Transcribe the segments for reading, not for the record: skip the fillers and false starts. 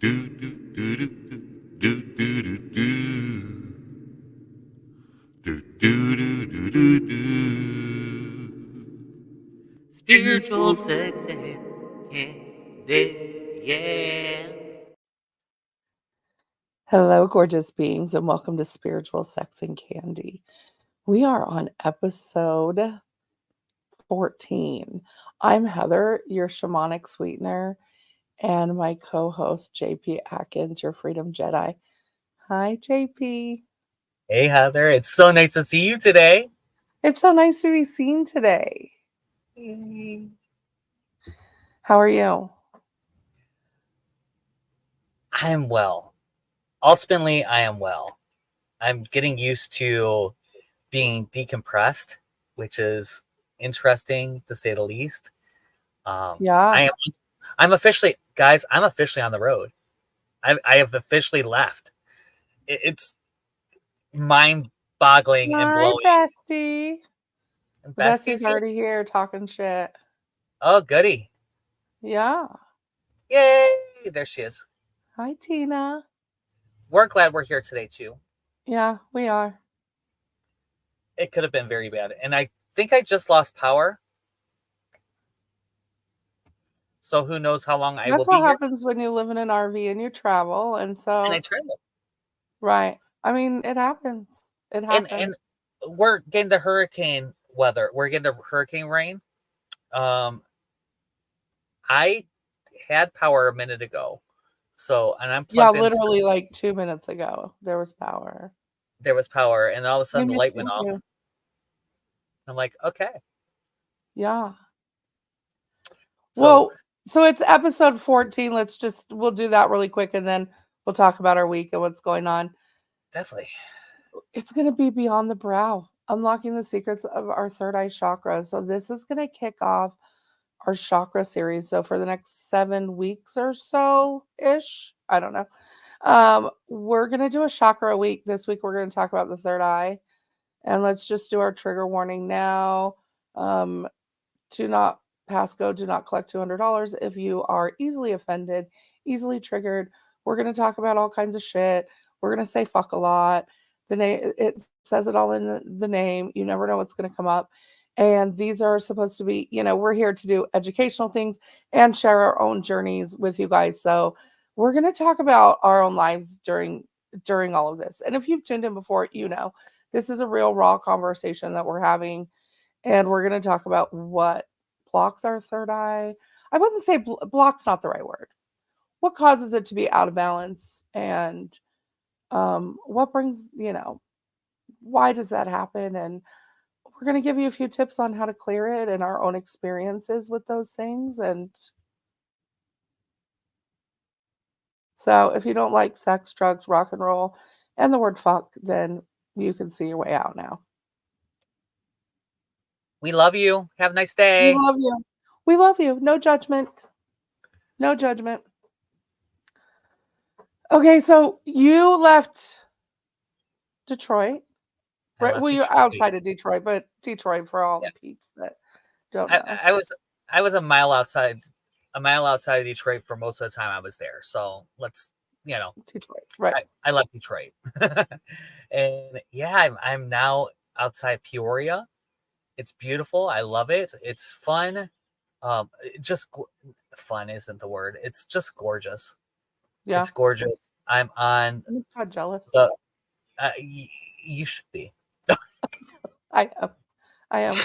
Spiritual sex and candy, yeah. Hello, gorgeous beings, and welcome to Spiritual Sex and Candy. We are on episode 14. I'm Heather, your Shamanic Sweetener, and my co-host, JP Adkins, your Freedom Jedi. Hi, JP. Hey, Heather. It's so nice to see you today. It's so nice to be seen today. How are you? I am well. Ultimately, I am well. I'm getting used to being decompressed, which is interesting to say the least. Yeah. I'm officially, guys, I'm officially on the road. I have officially left. It's mind-boggling and Hi, blowing. bestie. The bestie's Bestie's here? already here talking shit. Oh, goody. Yeah. Yay. There she is. Hi, Tina. We're glad we're here today, too. Yeah, we are. It could have been very bad. And I think I just lost power. So who knows how long I will That's be what here. happens when you live in an RV and you travel. And so, And I travel. right. I mean, it happens. It happens. And we're getting the hurricane weather. We're getting the hurricane rain. I had power a minute ago. So, and I'm Yeah, plugged in. literally like 2 minutes ago, there was power. There was power. And all of a sudden the light went off. You. I'm like, okay. Yeah. So, Well, so it's episode 14. We'll do that really quick and then we'll talk about our week and what's going on. Definitely. It's going to be Beyond the Brow, unlocking the secrets of our third eye chakra. So this is going to kick off our chakra series. So for the next 7 weeks or so-ish, I don't know. We're going to do a chakra a week. This week, we're going to talk about the third eye. And let's just do our trigger warning now. Do not pass go. Do not collect $200 if you are easily offended, easily triggered. We're going to talk about all kinds of shit. We're going to say fuck a lot. The name, it says it all in the name. You never know what's going to come up. And these are supposed to be, we're here to do educational things and share our own journeys with you guys. So we're going to talk about our own lives during all of this. And if you've tuned in before, this is a real raw conversation that we're having. And we're going to talk about what blocks our third eye. I wouldn't say block's not the right word. What causes it to be out of balance? And what brings, why does that happen? And we're going to give you a few tips on how to clear it and our own experiences with those things. And so if you don't like sex, drugs, rock and roll, and the word fuck, then you can see your way out now. We love you. Have a nice day. We love you. We love you. No judgment. No judgment. Okay, so you left Detroit. Right. Well, you're outside of Detroit, but Detroit for all the peeps that don't know. I was a mile outside of Detroit for most of the time I was there. So let's, Detroit. Right. I love Detroit. And yeah, I'm now outside Peoria. It's beautiful. I love it. It's fun. Just fun isn't the word. It's just gorgeous. Yeah. It's gorgeous. I'm not jealous. You should be. I am.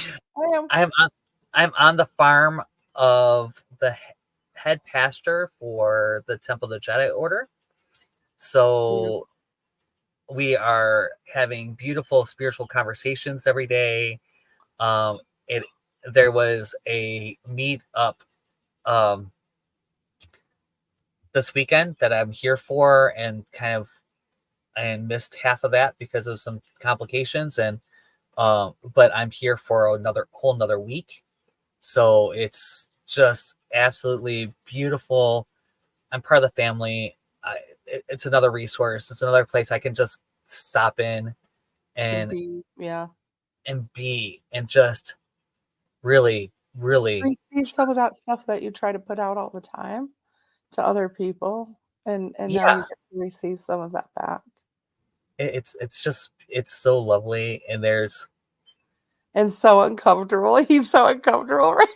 I'm on the farm of the head pastor for the Temple of the Jedi Order. So we are having beautiful spiritual conversations every day. There was a meet up this weekend that I'm here for, and missed half of that because of some complications, and but I'm here for whole another week. So it's just absolutely beautiful. I'm part of the family. It's another resource. It's another place I can just stop in and just really, really receive some of that stuff that you try to put out all the time to other people. and now Yeah, you get to receive some of that back. it's so lovely, and there's And so uncomfortable. He's so uncomfortable right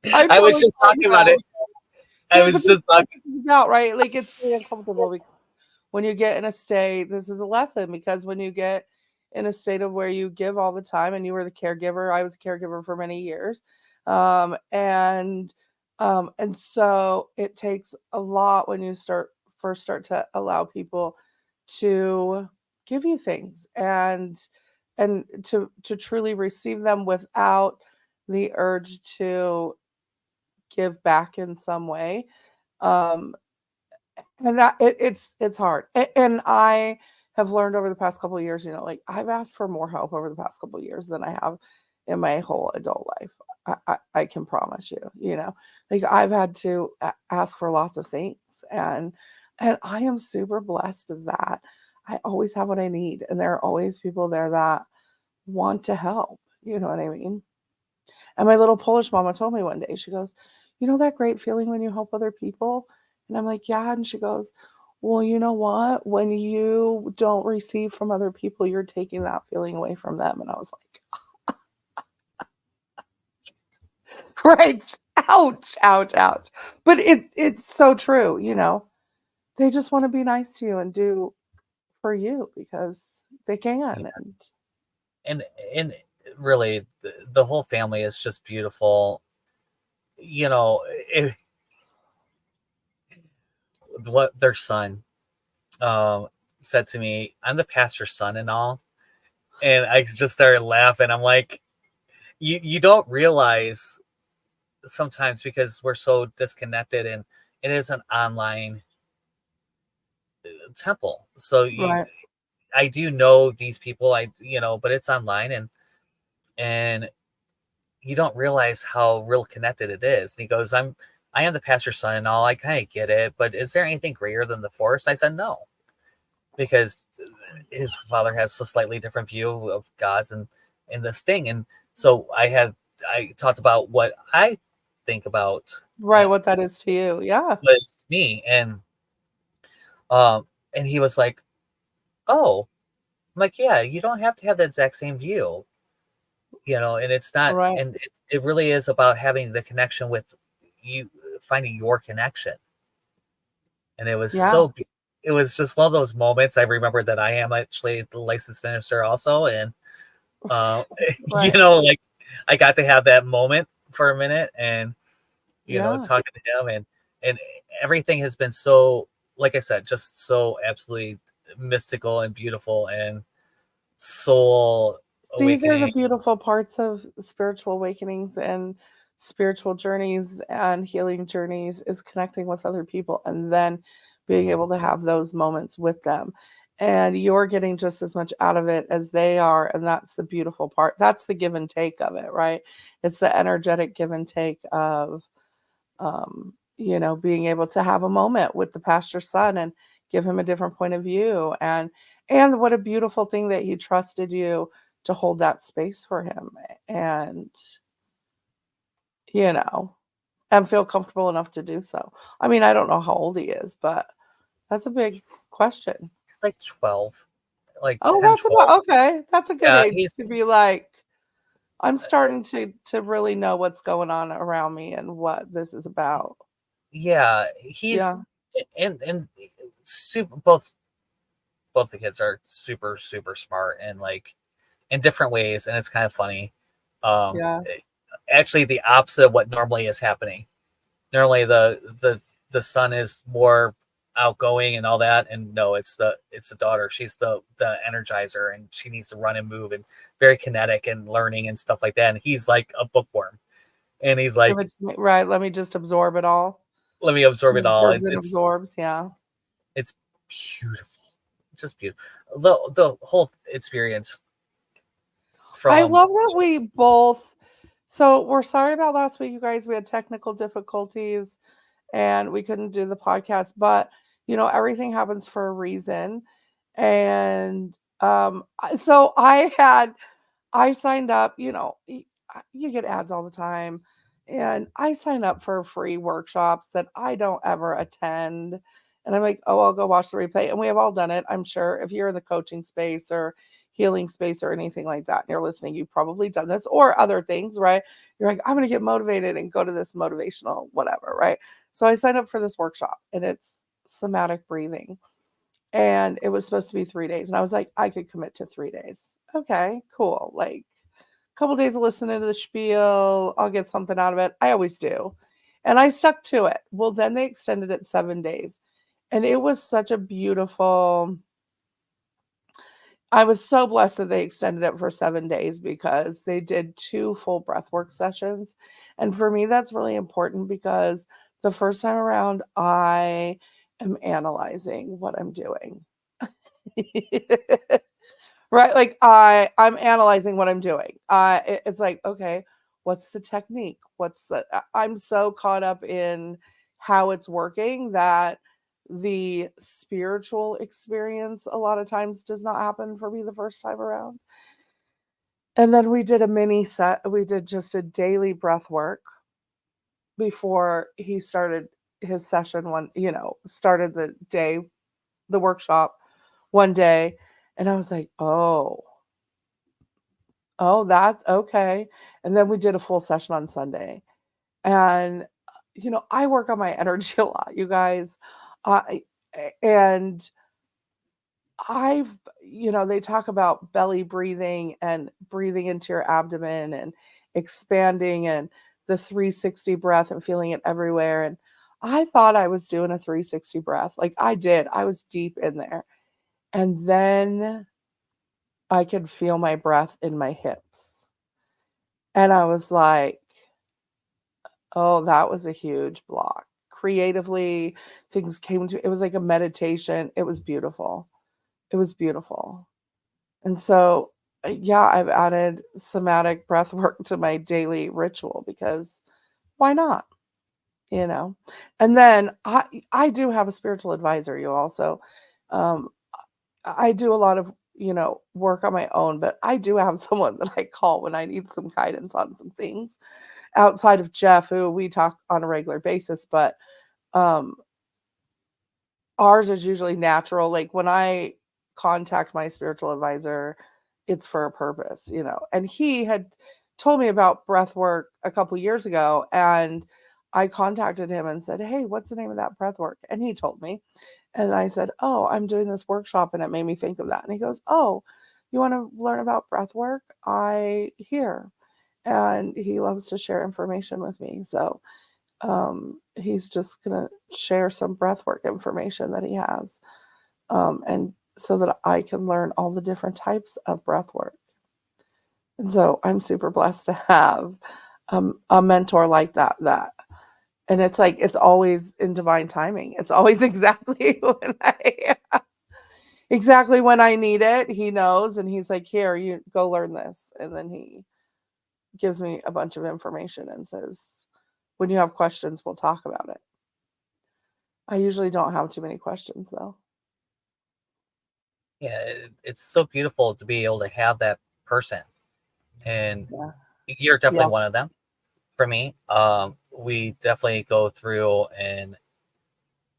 now. I'm I was totally just calling talking him about out. it. I But was this is just what talking. this is about, right? Like, it's really uncomfortable because when you get in a state, this is a lesson, because when you get in a state of where you give all the time, and you were the caregiver, I was a caregiver for many years. Um, and and so it takes a lot when you start to allow people to give you things, and to truly receive them without the urge to give back in some way. Um, and it's hard. And I have learned over the past couple of years, like, I've asked for more help over the past couple of years than I have in my whole adult life. I can promise you, like, I've had to ask for lots of things, and I am super blessed that I always have what I need, and there are always people there that want to help. You know what I mean? And my little Polish mama told me one day, she goes, "You know that great feeling when you help other people?" And I'm like, "Yeah." And she goes, "Well, you know what? When you don't receive from other people, you're taking that feeling away from them." And I was like, right. Ouch, ouch, ouch. But it's so true, They just want to be nice to you and do for you because they Yeah. can. And and and really, the whole family is just beautiful. You know, what their son um said to me, "I'm the pastor's son and all," and I just started laughing. I'm like, you don't realize sometimes, because we're so disconnected, and it is an online temple. So right. I do know these people, but it's online, and you don't realize how real connected it is. And he goes, I am the pastor's son and all. I kind of get it, but is there anything greater than the force? I said no, because his father has a slightly different view of gods and this thing. And so I talked about what I think about Right, what that is to you. Yeah. what it's to me, um and he was like, oh. I'm like, yeah, you don't have to have the exact same view, and it's not, Right. and it really is about having the connection with you, finding your connection. And Yeah. it was just one of those moments. I remember that I am actually the licensed minister also, and uh, Right. like, I got to have that moment for a minute, and Yeah. talking to him, and everything has been so, like I said, just so absolutely mystical and beautiful and soul These are the awakening. beautiful parts of spiritual awakenings and spiritual journeys and healing journeys, is connecting with other people and then being able to have those moments with them. And you're getting just as much out of it as they are. And that's the beautiful part. That's the give and take of it, right? It's the energetic give and take of being able to have a moment with the pastor's son and give him a different point of view. And what a beautiful thing that he trusted you to hold that space for him, and you know and feel comfortable enough to do so. I mean, I don't know how old he is, but that's a big He's, question. he's like 12, like Oh, 10, that's 12. about okay. That's a good Yeah, age he's to be like, I'm starting to really know what's going on around me and what this is about. yeah, he's Yeah. and super, both the kids are super super smart, and like in different ways, and it's kind of funny. Um, Yeah. Actually, the opposite of what normally is happening. Normally, the son is more outgoing and all that, and no, it's the daughter. She's the energizer, and she needs to run and move, and very kinetic and learning and stuff like that. And he's like a bookworm, and he's Give like, it to me. Right. Let me just absorb it all. let me absorb He it all. observes and absorbs. Yeah. It's beautiful, just beautiful. The whole experience I from love that we both. So we're sorry about last week, you guys. We had technical difficulties and we couldn't do the podcast, but everything happens for a reason. And so I signed up, you get ads all the time. And I sign up for free workshops that I don't ever attend. And I'm like, oh, I'll go watch the replay. And we have all done it. I'm sure if you're in the coaching space or healing space or anything like that, and you're listening, you've probably done this or other things, right? You're like, I'm going to get motivated and go to this motivational whatever, right? So I signed up for this workshop and it's somatic breathing. And it was supposed to be 3 days. And I was like, I could commit to 3 days. Okay, cool. Like, couple days of listening to the spiel, I'll get something out of it. I always do. And I stuck to it. Well, then they extended it 7 days. And it was such a beautiful, I was so blessed that they extended it for 7 days because they did 2 full breathwork sessions. And for me, that's really important because the first time around, I am analyzing what I'm doing. Right? Like I'm analyzing what I'm doing. It's like, okay, what's the technique? I'm so caught up in how it's working that the spiritual experience a lot of times does not happen for me the first time around. And then we did a mini set. We did just a daily breath work before he started his session started the day, the workshop one day. And I was like, oh, that okay. And then we did a full session on Sunday. And I work on my energy a lot, you guys. I and I've they talk about belly breathing and breathing into your abdomen and expanding and the 360 breath and feeling it everywhere. And I thought I was doing a 360 breath. Like I did. I was deep in there. And then I could feel my breath in my hips. And I was like, oh, that was a huge block. Creatively, things came to it was like a meditation. It was beautiful. It was beautiful. And so, yeah, I've added somatic breath work to my daily ritual because why not? You know. And then I do have a spiritual advisor, you also. Um I do a lot of, work on my own, but I do have someone that I call when I need some guidance on some things outside of Jeff, who we talk on a regular basis, but um, ours is usually natural. Like when I contact my spiritual advisor, it's for a purpose, And he had told me about breath work a couple years ago, and I contacted him and said, "Hey, what's the name of that breath work?" And he told me, and I said, "Oh, I'm doing this workshop," and it made me think of that. And he goes, "Oh, you want to learn about breath work? I hear." And he loves to share information with me. So he's just gonna share some breathwork information that he has, and so that I can learn all the different types of breathwork. And so I'm super blessed to have a mentor like that. And it's like it's always in divine timing. It's always exactly when I need it. He knows, and he's like, "Here, you go learn this," and then he gives me a bunch of information and says, "When you have questions, we'll talk about it." I usually don't have too many questions though. Yeah, it's so beautiful to be able to have that person, and Yeah. you're definitely Yeah. one of them for me. We definitely go through, and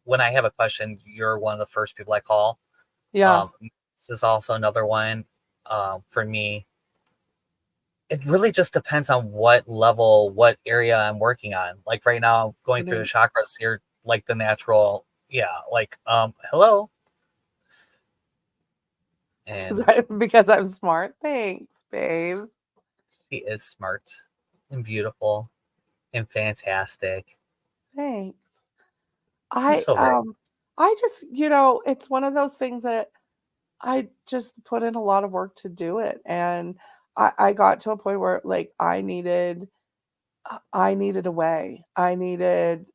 when I have a question, you're one of the first people I call. Yeah. Um, this is also another one for me. It really just depends on what level, what area I'm working on. Like right now, I'm going through the Mhm. chakras here, like the natural, yeah, like hello, and Because I'm smart. Thanks, babe. she is smart and beautiful and fantastic Thanks. and I so very. I just, it's one of those things that I just put in a lot of work to do it. And I got to a point where like I needed a way. I needed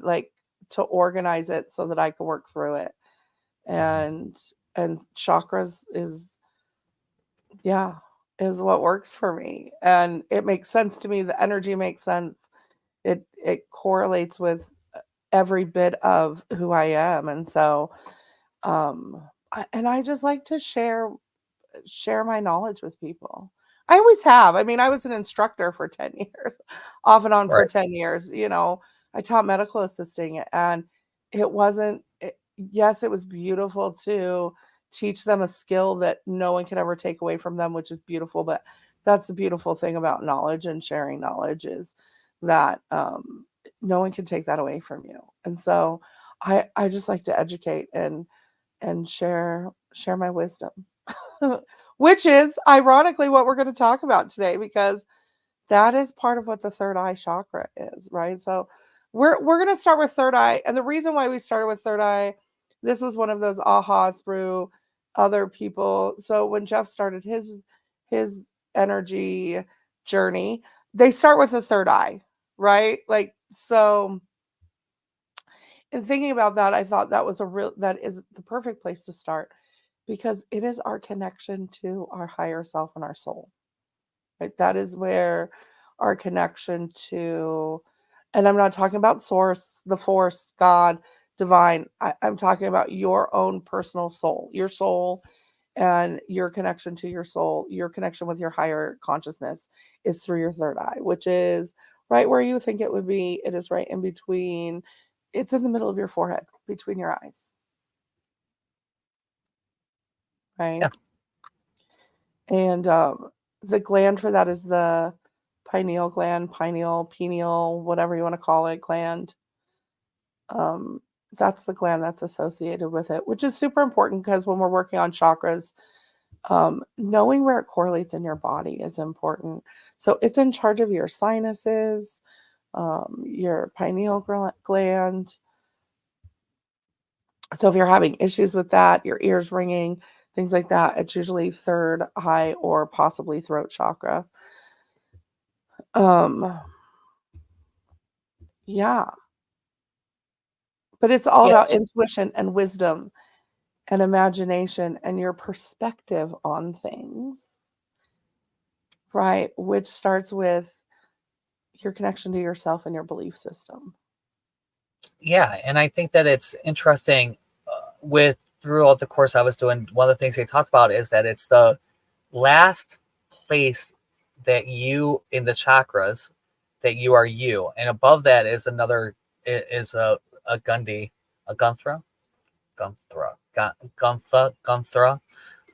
like to organize it so that I could work through it. And and chakras yeah, is what works for me. And it makes sense to me. The energy makes sense. It correlates with every bit of who I am. And so and I just like to share my knowledge with people. I always have. I mean, I was an instructor for 10 years, off and on for Right. 10 years. I taught medical assisting, and it wasn't, yes, it was beautiful to teach them a skill that no one can ever take away from them, which is beautiful. But that's the beautiful thing about knowledge and sharing knowledge is that no one can take that away from you. And so I just like to educate and share my wisdom. Which is ironically what we're going to talk about today, because that is part of what the third eye chakra is, right? So we're going to start with third eye, and the reason why we started with third eye, this was one of those aha through other people. So when Jeff started his energy journey, they start with the third eye, right? Like, so in thinking about that, I thought that is the perfect place to start, because it is our connection to our higher self and our soul. Right? That is where our connection to, and I'm not talking about source, the force, God, divine. I'm talking about your own personal soul, your soul, and your connection to your soul, your connection with your higher consciousness is through your third eye, which is right where you think it would be. It is right in between. It's in the middle of your forehead, between your eyes, right? Yeah. And the gland for that is the pineal gland, pineal, whatever you want to call it, gland. Um, that's the gland that's associated with it, which is super important because when we're working on chakras, knowing where it correlates in your body is important. So it's in charge of your sinuses, your pineal gland. So if you're having issues with that, your ears ringing, things like that, it's usually third eye or possibly throat chakra. Um, yeah, but it's all Yeah. about intuition and wisdom and imagination and your perspective on things, right? Which starts with your connection to yourself and your belief system. Yeah. And I think that it's interesting with throughout the course I was doing, one of the things they talked about is that it's the last place that you in the chakras that you are you, and above that is another is a gundi, a gunthra.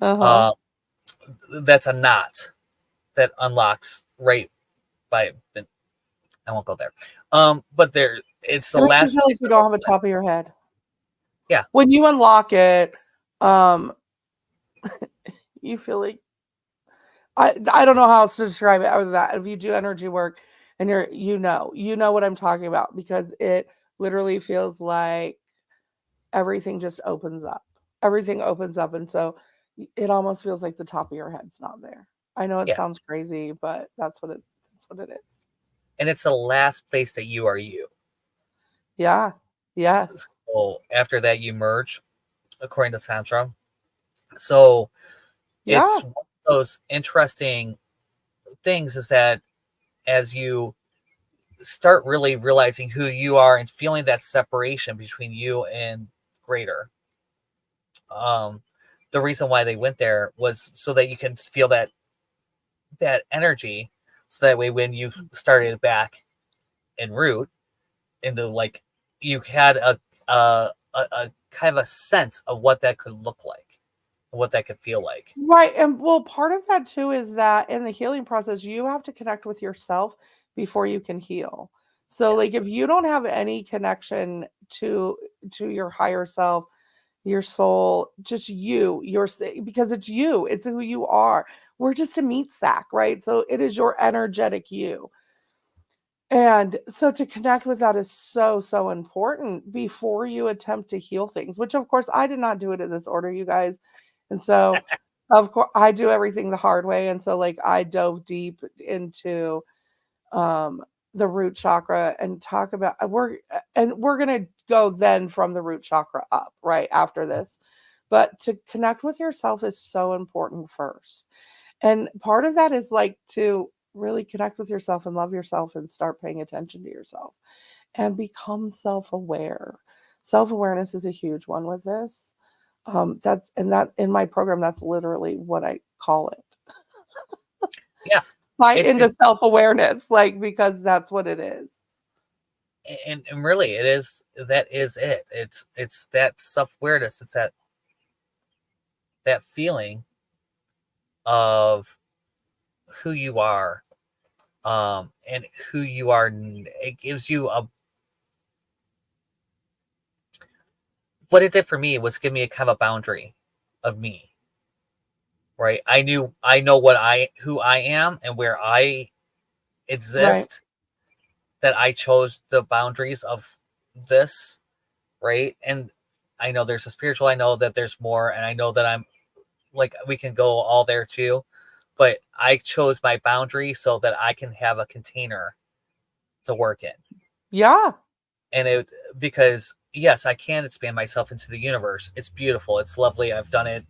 Uh-huh. Uh, that's a knot that unlocks right by. I won't go there. But there, it's the It makes you last feel like place you that don't goes have a away. top of your head. Yeah, When you unlock it, um, you feel like I don't know how else to describe it other than that. If you do energy work and you know what I'm talking about, because it literally feels like everything just opens up. Everything opens up, and so it almost feels like the top of your head's not there. I know it yeah, sounds crazy, but that's what it is. and it's the last place that you are you. Yeah. Yes. So after that, you merge, according to Tantra. So Yeah. it's one of those interesting things is that as you start really realizing who you are and feeling that separation between you and greater, um, the reason why they went there was so that you can feel that energy, so that way when you started back en route into like you had a kind of a sense of what that could look like, what that could feel like. Right, and well, part of that too is that in the healing process, you have to connect with yourself before you can heal. So, Yeah, like, if you don't have any connection to your higher self, your soul, just because it's you, it's who you are. We're just a meat sack, right? So it is your energetic you. And so to connect with that is so, so important before you attempt to heal things, which of course I did not do it in this order, you guys. And so of course I do everything the hard way. And so like I dove deep into um the root chakra and talk about we're gonna go then from the root chakra up right after this. But to connect with yourself is so important first. And part of that is like to really connect with yourself and love yourself and start paying attention to yourself and become self-aware. Self-awareness is a huge one with this. That in my program, that's literally what I call it. Yeah. Fight It's into self-awareness, like, because that's what it is. and really it is, that is it. It's that self-awareness. It's that feeling of who you are, and who you are. It gives you a, what it did for me was give me a kind of a boundary of me, right? I know who I am and where I Right. exist, that I chose the boundaries of this, right? And I know there's a spiritual, I know that there's more, and I know that I'm like, we can go all there too, but I chose my boundary so that I can have a container to work in. Yeah. And it, because yes, I can expand myself into the universe. It's beautiful. It's lovely. I've done it.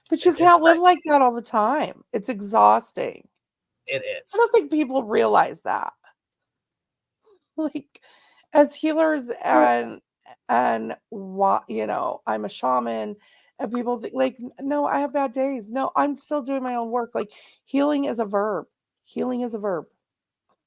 But you It's can't not, live like that all the time. It's exhausting. it I don't is. think people realize that. Like, as healers and what, I'm a shaman, and people think like, no, I have bad days. No, I'm still doing my own work. Like, healing is a verb. Healing is a verb,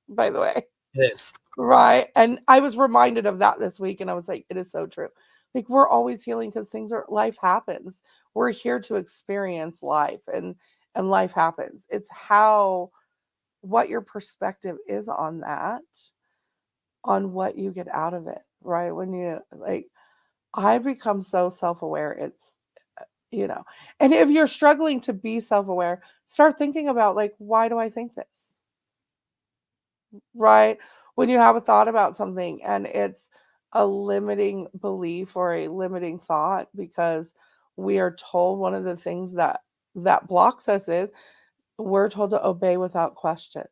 by the way. It is. Right. And I was reminded of that this week, and I was like, it is so true. Like, we're always healing because life happens. We're here to experience life, and life happens. It's how, what your perspective is on that, on what you get out of it, right? When you like, I become so self-aware. It's, you know, and if you're struggling to be self-aware, start thinking about, like, why do I think this? Right? When you have a thought about something and it's a limiting belief or a limiting thought, because we are told one of the things that blocks us is we're told to obey without question,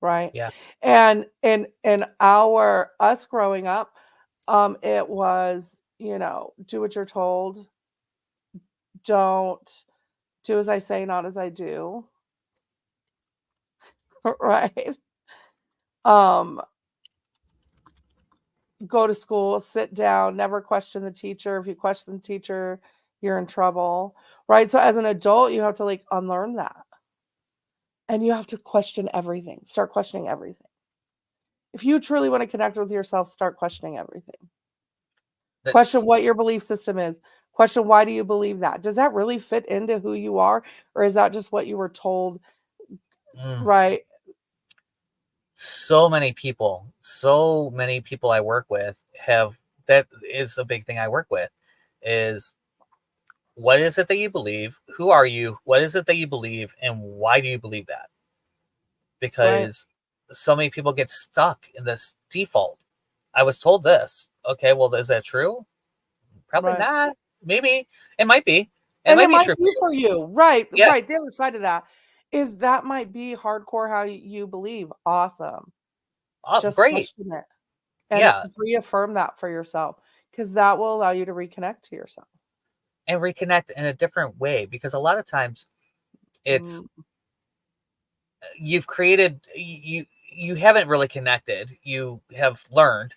right? Yeah. And in our us growing up, it was, do what you're told, don't do as I say, not as I do, right? Um, go to school, sit down, never question the teacher. If you question the teacher, you're in trouble, right? So as an adult, you have to like unlearn that. And you have to question everything. Start questioning everything. If you truly want to connect with yourself, start questioning everything. Question That's, what your belief system is. Question why do you believe that? Does that really fit into who you are? Or is that just what you were told, mm, right? so many people I work with have, that is a big thing I work with, is what is it that you believe? Who are you? What is it that you believe? And why do you believe that? Right. Because so many people get stuck in this default. I was told this. Okay, well, is that true? Probably Right. not. Maybe. It might be. It And might it be might true for be you. for you. Right. Yeah. Right. The other side of that is that might be hardcore how you believe. Awesome. Oh, Just great. question it and Yeah. reaffirm that for yourself, because that will allow you to reconnect to yourself. And reconnect in a different way, because a lot of times it's, Mm, you've created, you haven't really connected. You have learned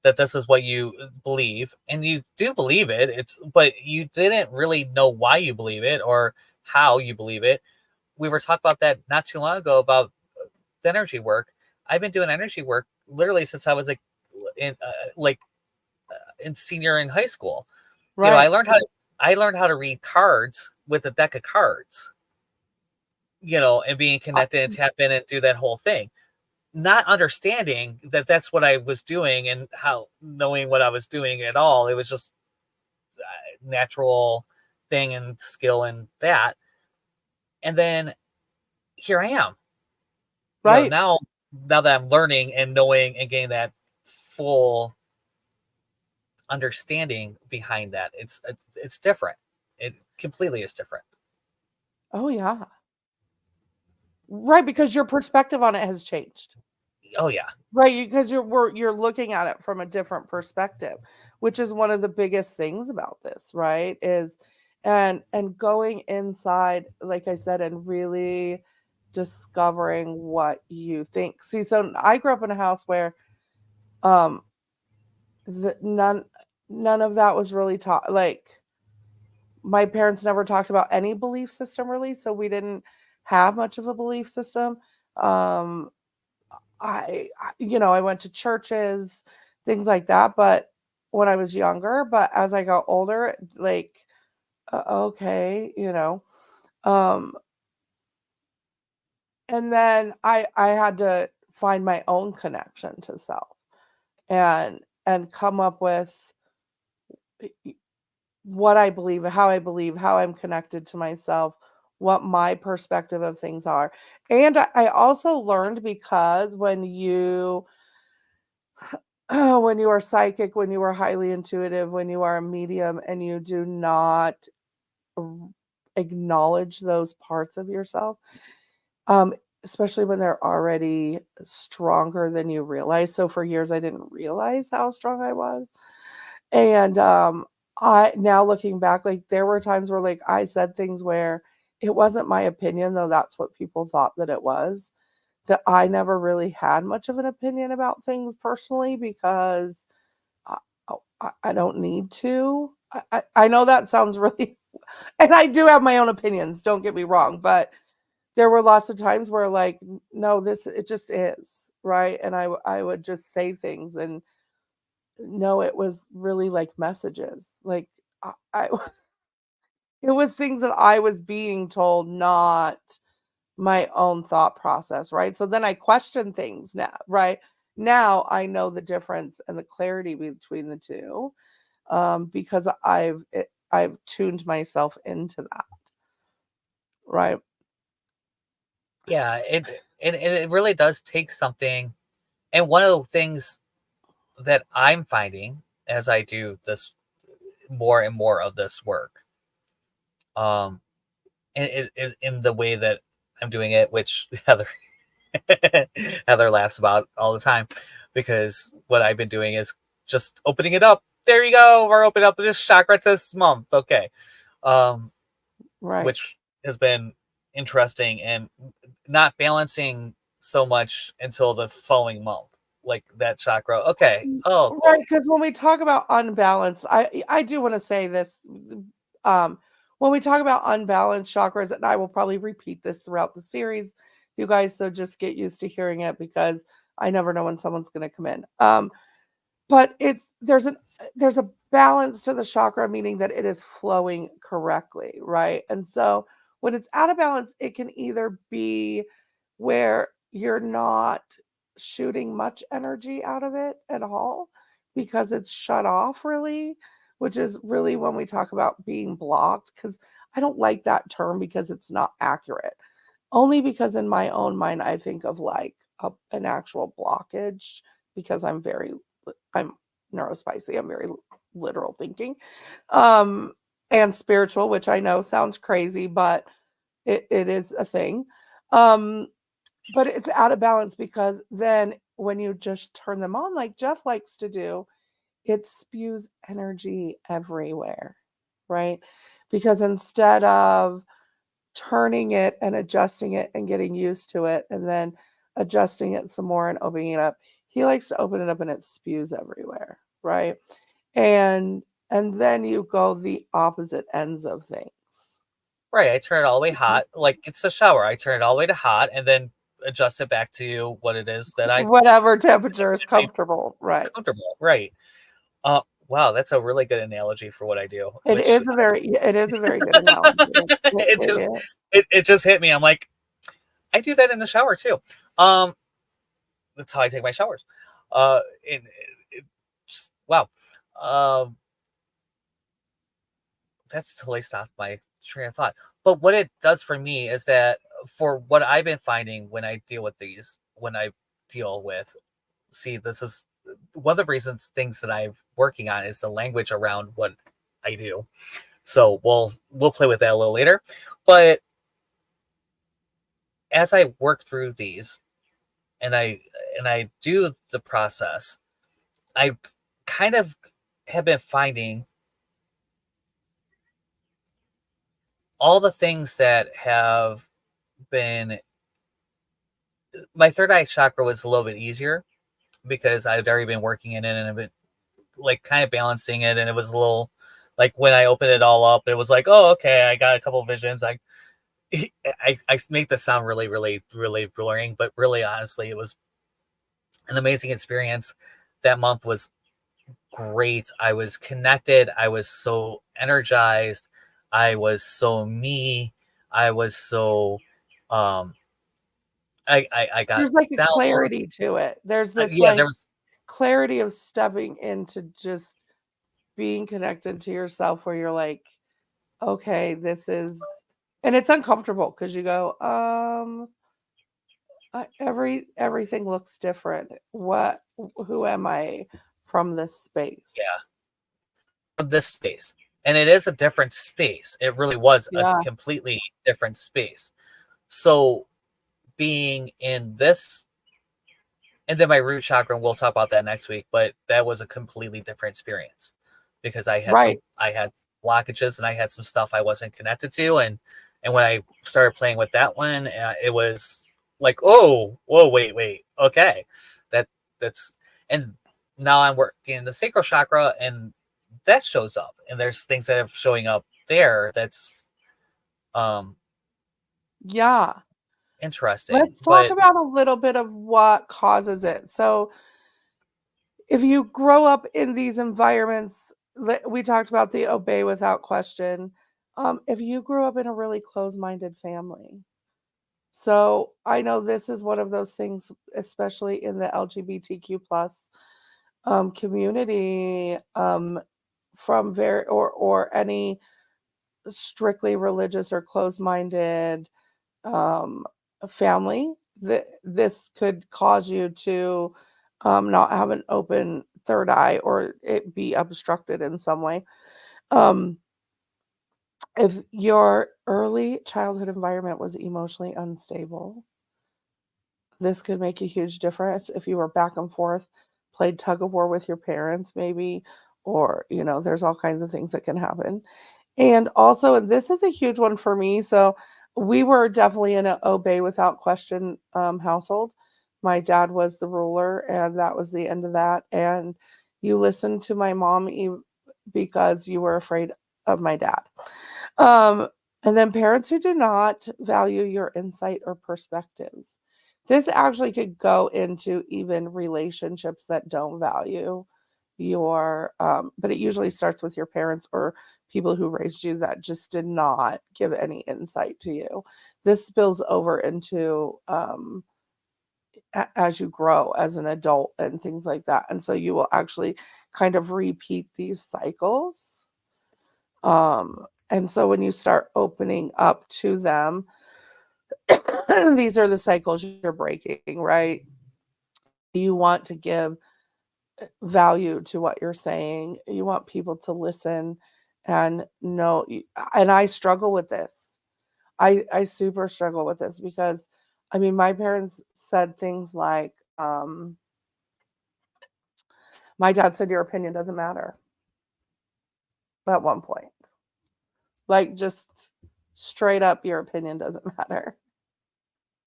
that this is what you believe, and you do believe it. It's, but you didn't really know why you believe it or how you believe it. We were talking about that not too long ago about the energy work. I've been doing energy work literally since I was like in senior in high school. You know, right. I learned how to read cards with a deck of cards. You know, and being I connected and tap in and do that whole thing, not understanding that that's what I was doing, and how knowing what I was doing at all. It was just natural thing and skill and that. And then here I am. You know, right. now that I'm learning and knowing and getting that full understanding behind that, it's different. It completely is different. Oh, yeah. Right, because your perspective on it has changed. Oh yeah. Right, because you're looking at it from a different perspective, which is one of the biggest things about this, right? Is and going inside, like I said, and really discovering what you think. See, so I grew up in a house where um none of that was really taught. Like, my parents never talked about any belief system really, so we didn't have much of a belief system. Um, I went to churches, things like that, but when I was younger, but as I got older, like, okay, um, and then I had to find my own connection to self and come up with what I believe, how I'm connected to myself, what my perspective of things are. And I also learned because when you when you are psychic, when you are highly intuitive, when you are a medium and you do not acknowledge those parts of yourself, um, especially when they're already stronger than you realize. So for years, I didn't realize how strong I was. And I now looking back, like there were times where like I said things where it wasn't my opinion, though that's what people thought that it was. That I never really had much of an opinion about things personally because I, I don't need to. I know that sounds really, and I do have my own opinions. Don't get me wrong, but there were lots of times where like, no, this it just is right, and I would just say things and no, it was really like messages. Like I it was things that I was being told, not my own thought process, right? So then I question things now, right? Now I know the difference and the clarity between the two, because I've tuned myself into that, right? Yeah, it really does take something. And one of the things that I'm finding as I do this more and more of this work, um, in the way that I'm doing it, which Heather laughs about all the time, because what I've been doing is just opening it up. There you go. We're opening up this chakra this month. Okay. Um, Right. which has been interesting and not balancing so much until the following month. Like that chakra. Okay. Oh, Right, cool. because when we talk about unbalanced, I do wanna say this, um, when we talk about unbalanced chakras, and I will probably repeat this throughout the series, you guys, so just get used to hearing it because I never know when someone's gonna come in. But there's a balance to the chakra, meaning that it is flowing correctly, right? And so when it's out of balance, it can either be where you're not shooting much energy out of it at all because it's shut off really, which is really when we talk about being blocked, because I don't like that term because it's not accurate. Only because in my own mind, I think of like an actual blockage because I'm neurospicy. I'm very literal thinking, um, and spiritual, which I know sounds crazy, but it is a thing. Um, but it's out of balance because then when you just turn them on, like Jeff likes to do, it spews energy everywhere, right? Because instead of turning it and adjusting it and getting used to it and then adjusting it some more and opening it up, he likes to open it up and it spews everywhere, right? And and then you go the opposite ends of things. Right. I turn it all the way Mhm. hot. Like it's a shower. I turn it all the way to hot and then adjust it back to what it is that I Whatever temperature is comfortable, right? comfortable. Right. Wow, that's a really good analogy for what I do, It is a very good analogy. it It just is. it just hit me. I'm like, I do that in the shower too. Um, that's how I take my showers. It just, wow. Um, that's totally stopped my train of thought. But what it does for me is that for what I've been finding when I deal with these, when I deal with, see, this is one of the reasons things that I'm working on is the language around what I do. So we'll play with that a little later. But as I work through these and I do the process, I kind of have been finding all the things that have been my third eye chakra was a little bit easier because I'd already been working in it and I've been like kind of balancing it, and it was a little Like when I opened it all up, it was like, oh, okay, I got a couple visions. I make this sound really, really, really blurring, but really, honestly, it was an amazing experience. That month was great. I was connected. I was so energized. I was so me. I was so, um, I got There's like a downloads. clarity to it. There's this Yeah, there like was, clarity of stepping into just being connected to yourself where you're like, okay, this is, and it's uncomfortable because you go, everything looks different. Who am I from this space? yeah, this space. And it is a different space. It really was a Yeah, completely different space. So being in this, and then my root chakra, and we'll talk about that next week, but that was a completely different experience because right. I had blockages and I had some stuff I wasn't connected to. And when I started playing with that one, it was like, oh, whoa, wait, okay. That, that's, and now I'm working in the sacral chakra and that shows up, and there's things that are showing up there. That's, um, Yeah. interesting, Let's talk but about a little bit of what causes it. So, if you grow up in these environments, we talked about the obey without question. If you grew up in a really closed-minded family, so I know this is one of those things, especially in the LGBTQ plus community, from very or any strictly religious or closed-minded um, family, that this could cause you to not have an open third eye or it be obstructed in some way. Um, if your early childhood environment was emotionally unstable, this could make a huge difference if you were back and forth, played tug of war with your parents, maybe, or, there's all kinds of things that can happen. And also, and this is a huge one for me. So we were definitely in an obey without question household. My dad was the ruler, and that was the end of that. And you listened to my mom because you were afraid of my dad. Um, and then parents who do not value your insight or perspectives. This actually could go into even relationships that don't value but it usually starts with your parents or people who raised you that just did not give any insight to you. This spills over into as you grow as an adult and things like that. And so you will actually kind of repeat these cycles. And so when you start opening up to them, these are the cycles you're breaking, right? You want to give value to what you're saying. You want people to listen and know. And I struggle with this. I super struggle with this because, I mean, my parents said things like, my dad said, your opinion doesn't matter at one point. Like, just straight up, your opinion doesn't matter.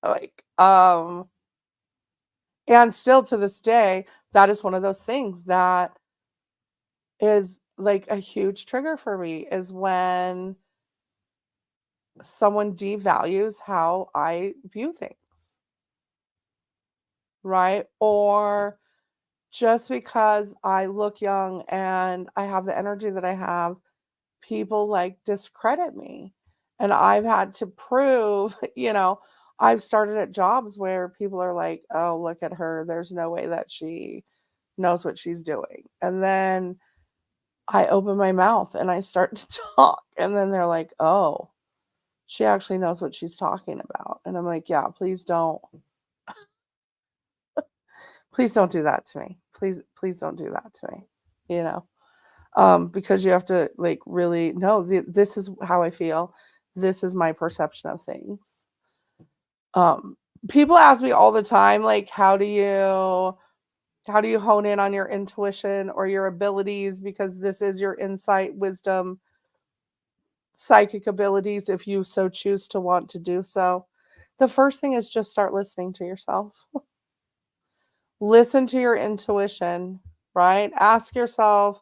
Like, and still to this day, that is one of those things that is like a huge trigger for me is when someone devalues how I view things, right? Or just because I look young and I have the energy that I have, people like discredit me. And I've had to prove, I've started at jobs where people are like, oh, look at her. There's no way that she knows what she's doing. And then I open my mouth and I start to talk. And then they're like, oh, she actually knows what she's talking about. And I'm like, yeah, please don't do that to me. Please don't do that to me. You know, because you have to like really know this is how I feel. This is my perception of things. Um, People ask me all the time, like, how do you hone in on your intuition or your abilities? Because this is your insight, wisdom, psychic abilities, if you so choose to want to do so. The first thing is just start listening to yourself. Listen to your intuition, right? Ask yourself,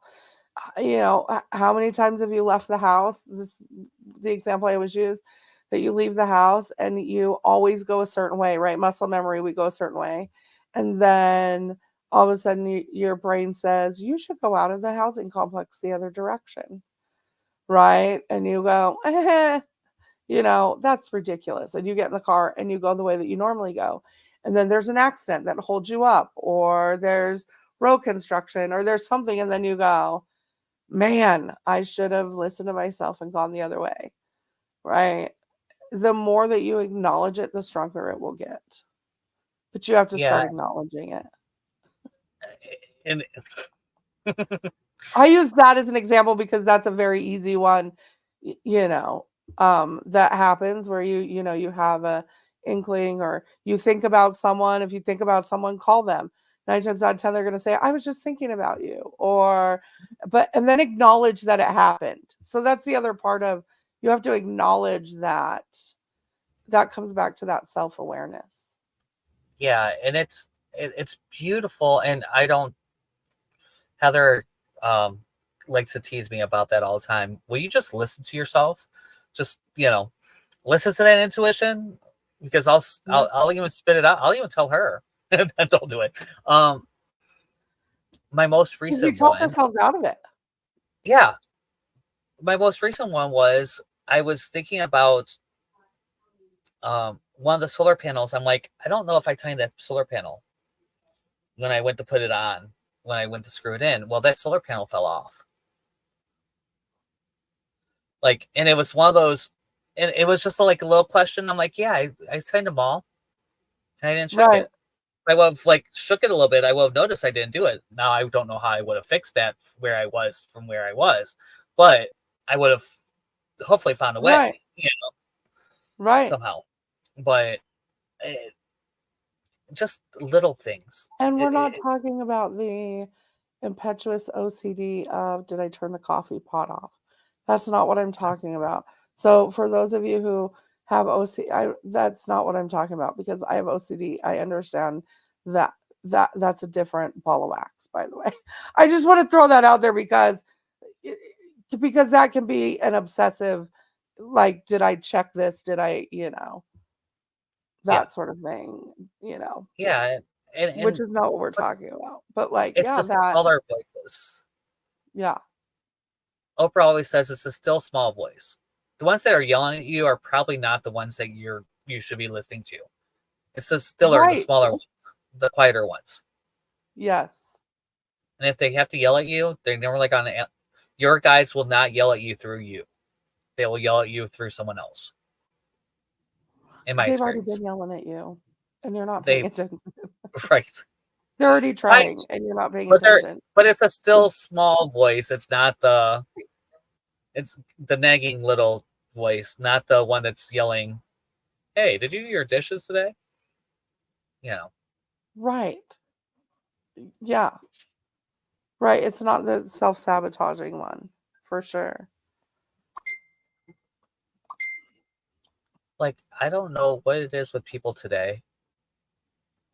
how many times have you left the house? The example I always use, that you leave the house and you always go a certain way, right? Muscle memory, we go a certain way. And then all of a sudden your brain says, you should go out of the housing complex the other direction, right? And you go, that's ridiculous. And you get in the car and you go the way that you normally go. And then there's an accident that holds you up, or there's road construction, or there's something. And then you go, man, I should have listened to myself and gone the other way, right? The more that you acknowledge it, the stronger it will get. But you have to Yeah. start acknowledging it. And I use that as an example because that's a very easy one, that happens where you have a inkling, or you think about someone. If you think about someone, call them. 9 times out of 10, they're going to say, I was just thinking about you, and then acknowledge that it happened. So that's the other part of, you have to acknowledge that. That comes back to that self-awareness. yeah, and it's beautiful. And Heather likes to tease me about that all the time. Will you just listen to yourself? Just, listen to that intuition, because I'll even spit it out. I'll even tell her. Don't do it. My most recent we talk one. ourselves out of it. Yeah. My most recent one was, I was thinking about one of the solar panels. I'm like, I don't know if I timed that solar panel when I went to put it on, when I went to screw it in. Well, that solar panel fell off. Like, and it was one of those, and it was just a little question. I'm like, yeah, I timed them all, and I didn't check it. I would have shook it a little bit. I would have noticed I didn't do it. Now I don't know how I would have fixed that where I was from where I was, but I would have hopefully found a way, right? Somehow. But just little things. And we're not talking about the impetuous OCD of, did I turn the coffee pot off? That's not what I'm talking about. So for those of you who have OCD, that's not what I'm talking about, because I have OCD. I understand that's a different ball of wax, by the way. I just want to throw that out there because that can be an obsessive, did I check this? Did I, that sort of thing, Yeah. And which is not what we're talking about. But it's the smaller voices. Yeah. Oprah always says it's a still small voice. The ones that are yelling at you are probably not the ones that you should be listening to. It's the stiller, the smaller ones, the quieter ones. Yes. And if they have to yell at you, they're never your guides will not yell at you through you. They will yell at you through someone else. In my experience. They've already been yelling at you, and you're not paying attention. Right. They're already trying, and you're not paying attention. But it's a still small voice. It's not it's the nagging little voice, not the one that's yelling, hey, did you do your dishes today? Right. Yeah. Right. It's not the self-sabotaging one, for sure. I don't know what it is with people today.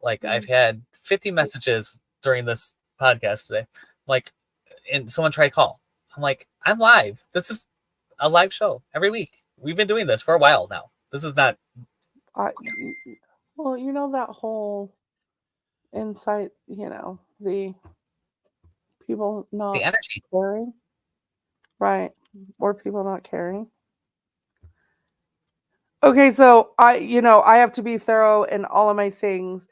I've had 50 messages during this podcast today. And someone tried to call. I'm like, I'm live. This is a live show every week. We've been doing this for a while now. This is not. Well, that whole insight, the people not the energy caring, right? Or people not caring. Okay, so I have to be thorough in all of my things.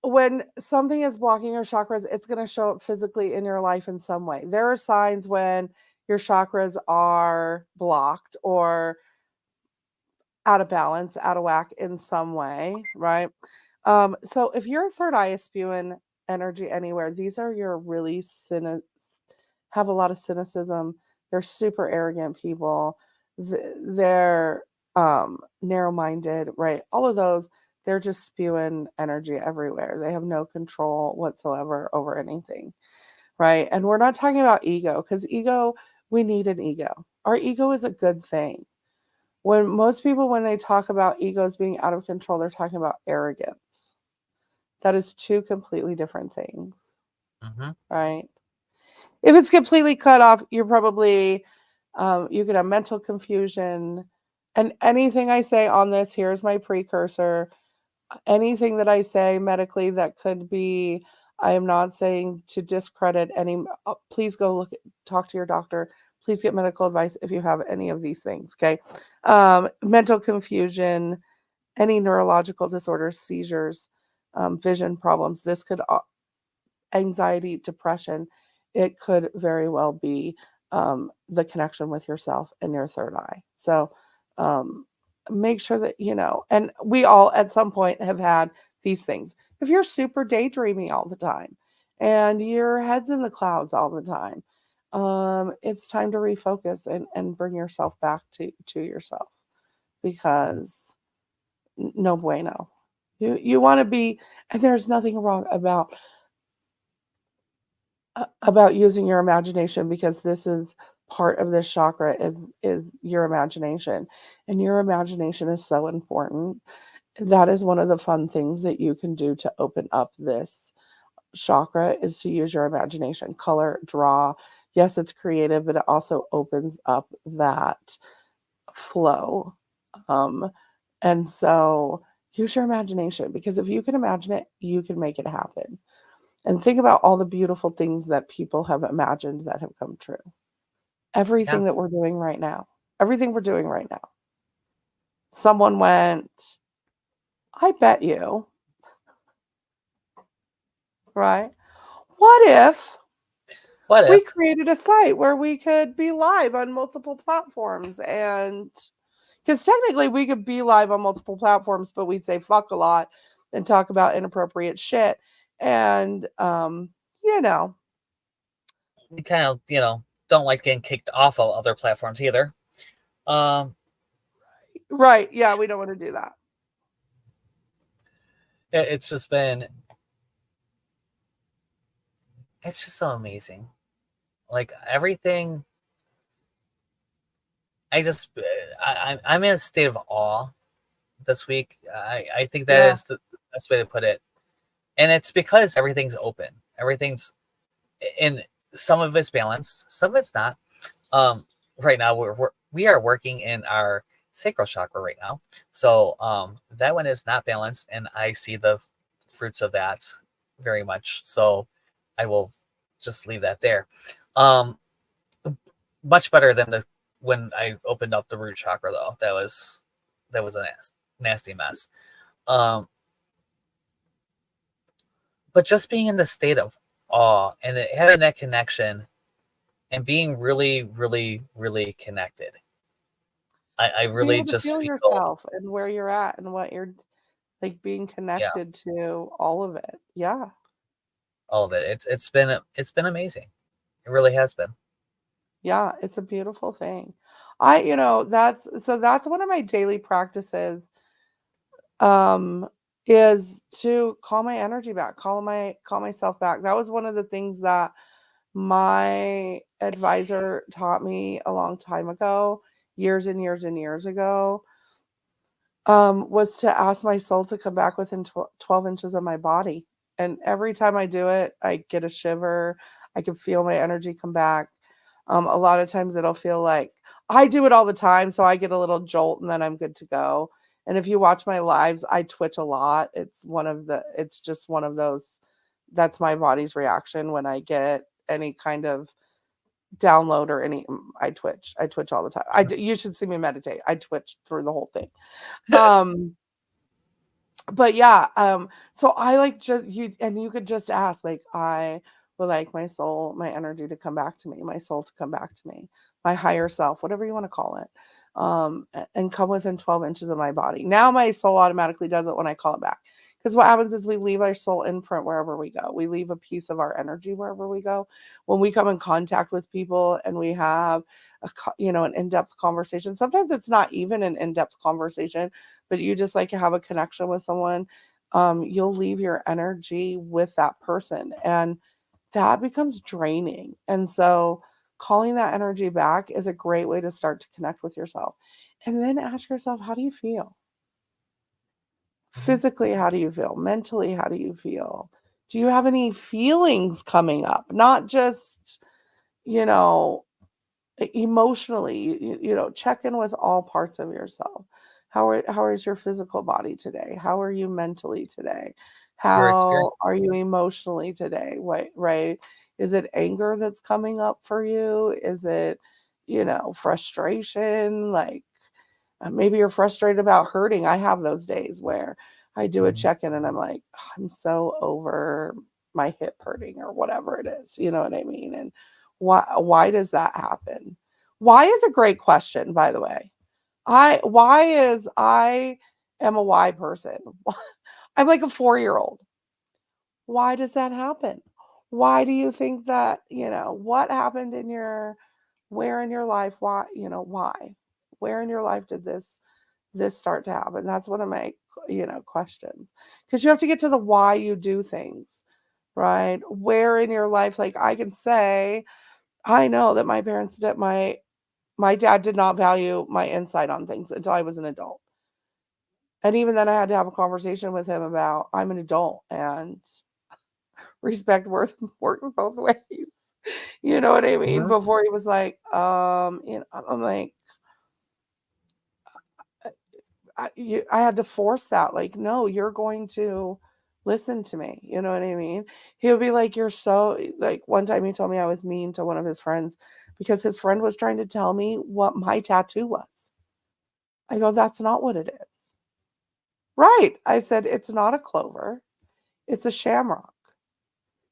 When something is blocking your chakras, it's going to show up physically in your life in some way. There are signs when your chakras are blocked or out of balance, out of whack in some way, right? So if your third eye is spewing energy anywhere, these are your really have a lot of cynicism. They're super arrogant people. They're narrow-minded, right? All of those, they're just spewing energy everywhere. They have no control whatsoever over anything, right? And we're not talking about ego, because ego, we need an ego. Our ego is a good thing. When most people, when they talk about egos being out of control, they're talking about arrogance. That is two completely different things, right? If it's completely cut off, you're probably, you could have mental confusion. And anything I say on this, here's my precursor. Anything that I say medically that could be, I am not saying to discredit any, please go talk to your doctor. Please get medical advice if you have any of these things. Okay. Mental confusion, any neurological disorders, seizures, vision problems. This could anxiety, depression, it could very well be the connection with yourself and your third eye. So make sure that, and we all at some point have had these things. If you're super daydreaming all the time and your head's in the clouds all the time, it's time to refocus and bring yourself back to yourself, because no bueno. You want to be, and there's nothing wrong about using your imagination, because this is part of this chakra is your imagination, and your imagination is so important. That is one of the fun things that you can do to open up this chakra, is to use your imagination, color, draw. Yes, it's creative, but it also opens up that flow. And so use your imagination, because if you can imagine it, you can make it happen. And think about all the beautiful things that people have imagined that have come true. Yeah. Everything that we're doing right now, everything we're doing right now. Someone went, I bet you, right? What if What we if? created a site where we could be live on multiple platforms? And because technically we could be live on multiple platforms, but we say fuck a lot and talk about inappropriate shit. And, you know, We kind of, don't like getting kicked off of other platforms either. Um, right. Yeah, we don't want to do that. it's just been, it's just so amazing. Like everything, I just, I'm in a state of awe this week. I think that Yeah. is the best way to put it. And it's because everything's open. Everything's in, some of it's balanced, some of it's not. Right now we are working in our sacral chakra right now. So that one is not balanced, and I see the fruits of that very much. So I will just leave that there. Um, Much better than the when I opened up the root chakra though. That was a nasty mess. Um, but just being in the state of awe and having that connection and being really, really, really connected. I Be really able to just feel feel, yourself and where you're at and what you're like, being yeah, connected to all of it. Yeah. all of it. It's been amazing. It really has been. Yeah, it's a beautiful thing. That's one of my daily practices, um, is to call my energy back, call myself back. That was one of the things that my advisor taught me a long time ago, years and years and years ago, was to ask my soul to come back within 12 inches of my body. And every time I do it, I get a shiver. I can feel my energy come back. A lot of times it'll feel like I do it all the time. So I get a little jolt and then I'm good to go. And if you watch my lives, I twitch a lot. It's just one of those, that's my body's reaction when I get any kind of download or any, I twitch all the time. You should see me meditate. I twitch through the whole thing. Um, but yeah, so I like just you, and you could just ask, like, I would like my soul, my energy to come back to me, my soul to come back to me, my higher self, whatever you want to call it, and come within 12 inches of my body. Now my soul automatically does it when I call it back. Because what happens is we leave our soul imprint wherever we go. We leave a piece of our energy wherever we go. When we come in contact with people and we have an in-depth conversation, sometimes it's not even an in-depth conversation, but you just like to have a connection with someone, you'll leave your energy with that person, and that becomes draining. And so calling that energy back is a great way to start to connect with yourself. And then ask yourself, how do you feel? Mhm. Physically, how do you feel? Mentally, how do you feel? Do you have any feelings coming up? Not just you know, emotionally, check in with all parts of yourself. How is your physical body today? How are you mentally today? Your How experience. are you emotionally today? Right? Is it anger that's coming up for you? Is it, frustration? Like, maybe you're frustrated about hurting. I have those days where I do a Mhm. check-in and I'm like, "Oh, I'm so over my hip hurting," or whatever it is. You know what I mean? And why does that happen? Why is a great question, by the way. I am a why person. I'm like a 4-year-old. Why does that happen? Why do you think that, what happened in where in your life? Why? Where in your life did this start to happen? That's one of my, questions. Because you have to get to the why you do things, right? Where in your life, like I can say, I know that my parents did my dad did not value my insight on things until I was an adult. And even then I had to have a conversation with him about I'm an adult and respect works both ways. You know what I mean? Mhm. Before he was like, I'm like, I had to force that. Like, no, you're going to listen to me. You know what I mean? He would be like, you're so like. One time he told me I was mean to one of his friends because his friend was trying to tell me what my tattoo was. I go, that's not what it is. Right. I said, it's not a clover. It's a shamrock.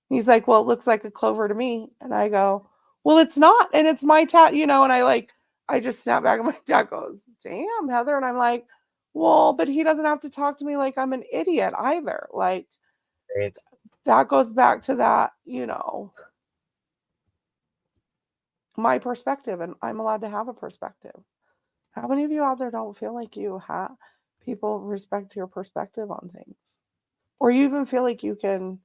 He's like, well, it looks like a clover to me. And I go, well, it's not. And it's my and I just snap back and my dad goes, damn, Heather. And I'm like, well, but he doesn't have to talk to me like I'm an idiot either. Like Great. that goes back to that, my perspective. And I'm allowed to have a perspective. How many of you out there don't feel like you have people respect your perspective on things? Or you even feel like you can,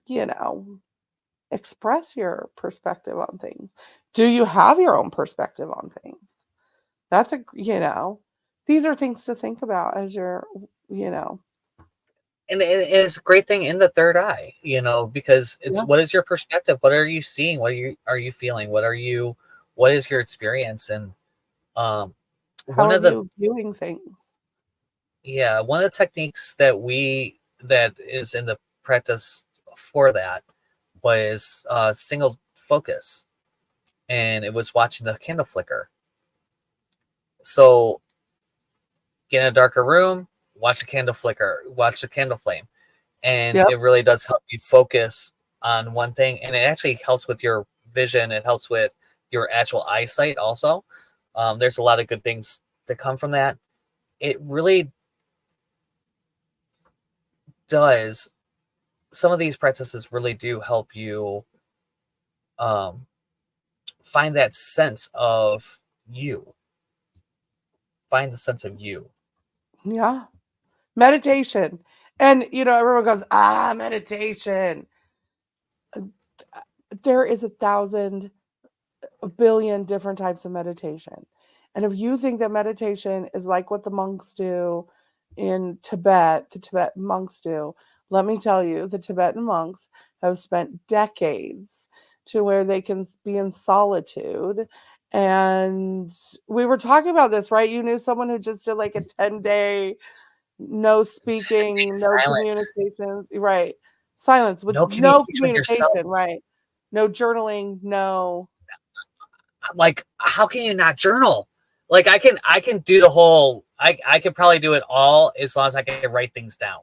you know, express your perspective on things. Do you have your own perspective on things? That's these are things to think about as you're, you know, And it's a great thing in the third eye, because it's yeah. what is your perspective? What are you seeing? What are you feeling? What is your experience? And um, How one are of the you viewing things? yeah, one of the techniques that is in the practice for that was single focus, and it was watching the candle flicker. So get in a darker room, watch a candle flicker, watch the candle flame, and Yep. it really does help you focus on one thing, and it actually helps with your vision. It helps with your actual eyesight also. There's a lot of good things that come from that. It really does. Some of these practices really do help you um, find that sense of you. Find the sense of you. Yeah. Meditation. And everyone goes, meditation. Uh, There is 1,000 a billion different types of meditation. And if you think that meditation is like what the monks do in Tibet, the Tibetan monks do, let me tell you, the Tibetan monks have spent decades to where they can be in solitude. And we were talking about this, right? You knew someone who just did like a 10-day no speaking, no Silence. communication, right? Silence with No no communication with yourself. communication, right? No journaling, no. Like, how can you not journal? Like, I can do the whole. I could probably do it all as long as I can write things down.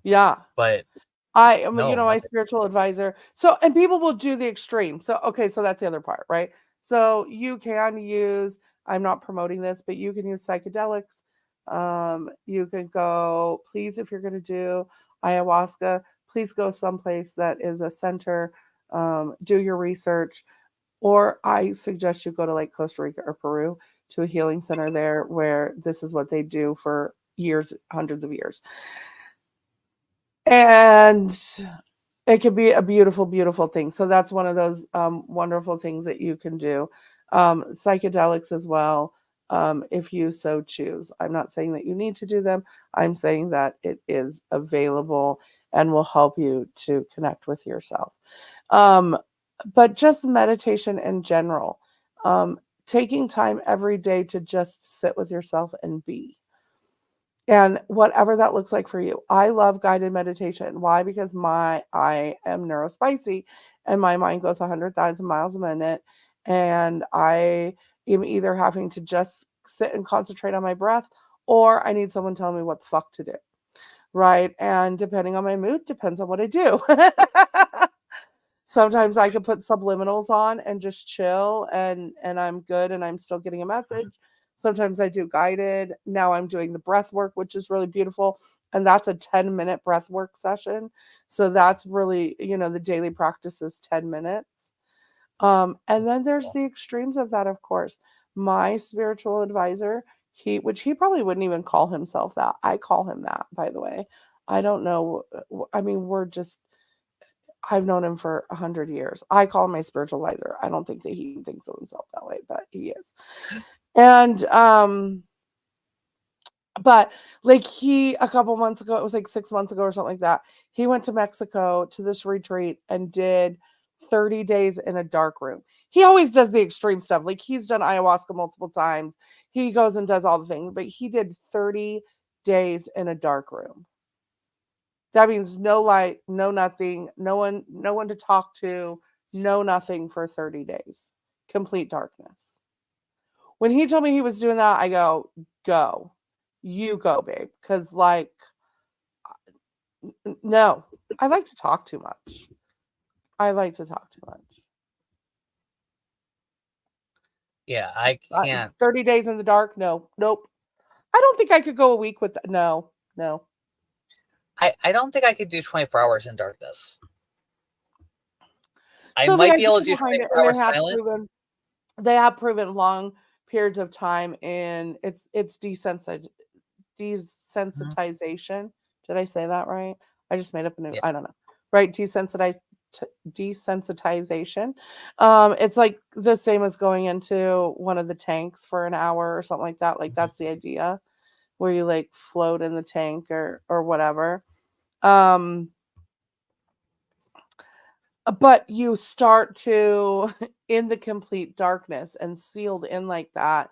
Yeah. But I am, no, my nothing. spiritual advisor. So, and people will do the extreme. So, okay, so that's the other part, right? So you can use, I'm not promoting this, but you can use psychedelics. You could go, please, if you're going to do ayahuasca, please go someplace that is a center. Do your research. Or I suggest you go to like Costa Rica or Peru to a healing center there where this is what they do for years, hundreds of years. And it can be a beautiful, beautiful thing. So that's one of those wonderful things that you can do. Psychedelics as well, if you so choose. I'm not saying that you need to do them. I'm saying that it is available and will help you to connect with yourself. Um, but just meditation in general. Taking time every day to just sit with yourself and be. And whatever that looks like for you. I love guided meditation. Why? Because I am neurospicy and my mind goes 100,000 miles a minute. And I am either having to just sit and concentrate on my breath, or I need someone telling me what the fuck to do. Right. And depending on my mood, depends on what I do. Sometimes I could put subliminals on and just chill, and I'm good and I'm still getting a Mhm. message. Sometimes I do guided. Now I'm doing the breath work, which is really beautiful. And that's a 10-minute breath work session. So that's really, the daily practice is 10 minutes. And then there's Cool. the extremes of that, of course. My spiritual advisor, which he probably wouldn't even call himself that. I call him that, by the way. I don't know. I mean, I've known him for 100 years. I call him my spiritual advisor. I don't think that he thinks of himself that way, but he is. And but like a couple months ago, it was like 6 months ago or something like that. He went to Mexico to this retreat and did 30 days in a dark room. He always does the extreme stuff. Like he's done ayahuasca multiple times. He goes and does all the things, but he did 30 days in a dark room. That means no light, no nothing, no one to talk to, no nothing for 30 days. Complete darkness. When he told me he was doing that, I go. You go, babe. Cause like no. I like to talk too much. I like to talk too much. Yeah, I can't. 30 days in the dark? No. Nope. I don't think I could go a week with that. No. No. I don't think I could do 24 hours in darkness. I So the might be idea able to do behind it, 24 and hours silent. they have proven long periods of time in it's Mhm. desensitization. Did I say that right? I just made up a new, Yeah. I don't know. Right, desensitization. It's like the same as going into one of the tanks for an hour or something like that. Like Mhm. that's the idea, where you like float in the tank or whatever. Um, but you start to in the complete darkness and sealed in like that,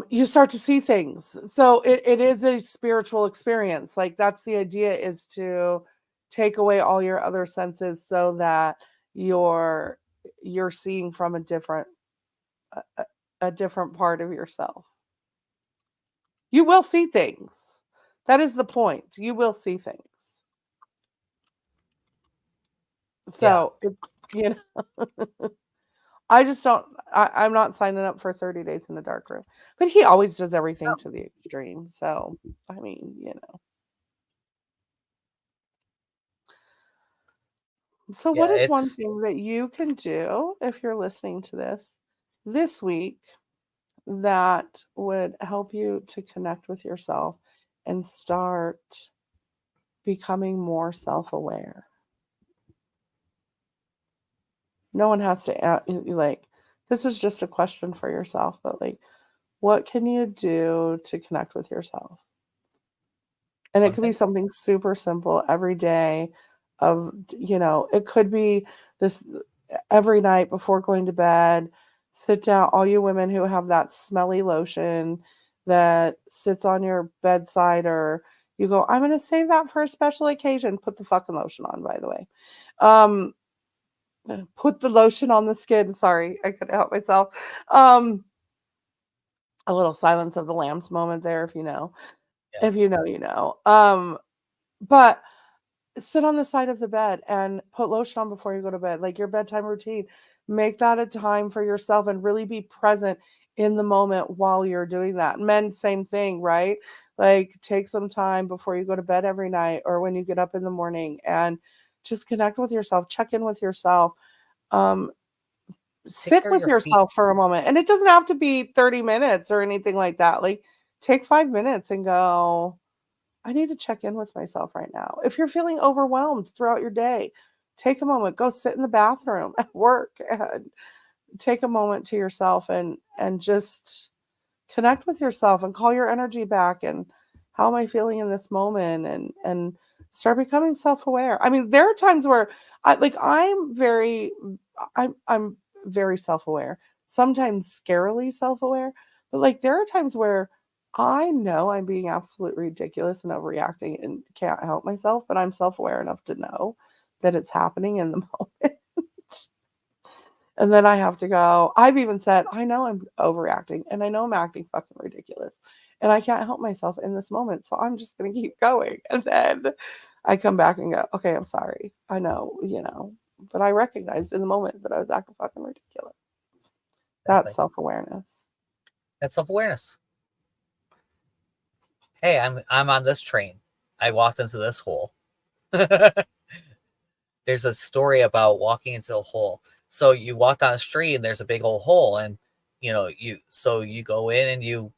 you start to see things. So it is a spiritual experience. Like that's the idea, is to take away all your other senses so that you're you're seeing from a different part of yourself. You will see things. That is the point. You will see things. Yeah. So it, you know, I just don't. I'm not signing up for 30 days in the dark room. But he always does everything No. to the extreme. So I mean, So, what Yeah, is one it's thing that you can do if you're listening to this week that would help you to connect with yourself and start becoming more self aware? No one has to, like, this is just a question for yourself, but like, what can you do to connect with yourself? And it one could be thing. something super simple every day it could be this every night before going to bed, sit down, all you women who have that smelly lotion that sits on your bedside, or you go, I'm going to save that for a special occasion. Put the fucking lotion on, by the way. Um, put the lotion on the skin. Sorry, I couldn't help myself. Um, a little silence of the lambs moment there, if you know. Yeah. If you know, you know. But sit on the side of the bed and put lotion on before you go to bed, like your bedtime routine. Make that a time for yourself and really be present in the moment while you're doing that. Men, same thing, right? Like take some time before you go to bed every night or when you get up in the morning and just connect with yourself, check in with yourself. Um, Take sit care of with your feet. yourself for a moment. And it doesn't have to be 30 minutes or anything like that. Like take 5 minutes and go, I need to check in with myself right now. If you're feeling overwhelmed throughout your day, take a moment, go sit in the bathroom at work and take a moment to yourself and just connect with yourself and call your energy back and how am I feeling in this moment, and Start becoming self-aware. I mean, there are times where I'm very self-aware. Sometimes scarily self-aware, but like there are times where I know I'm being absolutely ridiculous and overreacting and can't help myself, but I'm self-aware enough to know that it's happening in the moment. And then I have to go, I've even said, I know I'm overreacting and I know I'm acting fucking ridiculous and I can't help myself in this moment. So I'm just going to keep going. And then I come back and go, okay, I'm sorry. I know, but I recognized in the moment that I was acting fucking ridiculous. That's Exactly. self-awareness. That's self-awareness. Hey, I'm on this train. I walked into this hole. There's a story about walking into a hole. So you walk down the street and there's a big old hole, and you go in and you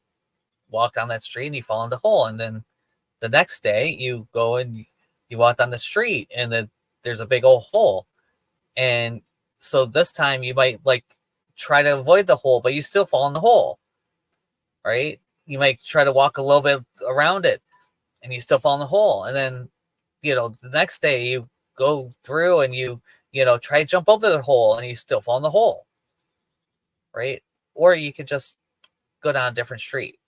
walk down that street and you fall in the hole, and then the next day you go and you walk down the street and then there's a big old hole, and so this time you might like try to avoid the hole, but you still fall in the hole, right? You might try to walk a little bit around it and you still fall in the hole, and then the next day you go through and you try to jump over the hole and you still fall in the hole, right? Or you could just go down a different street.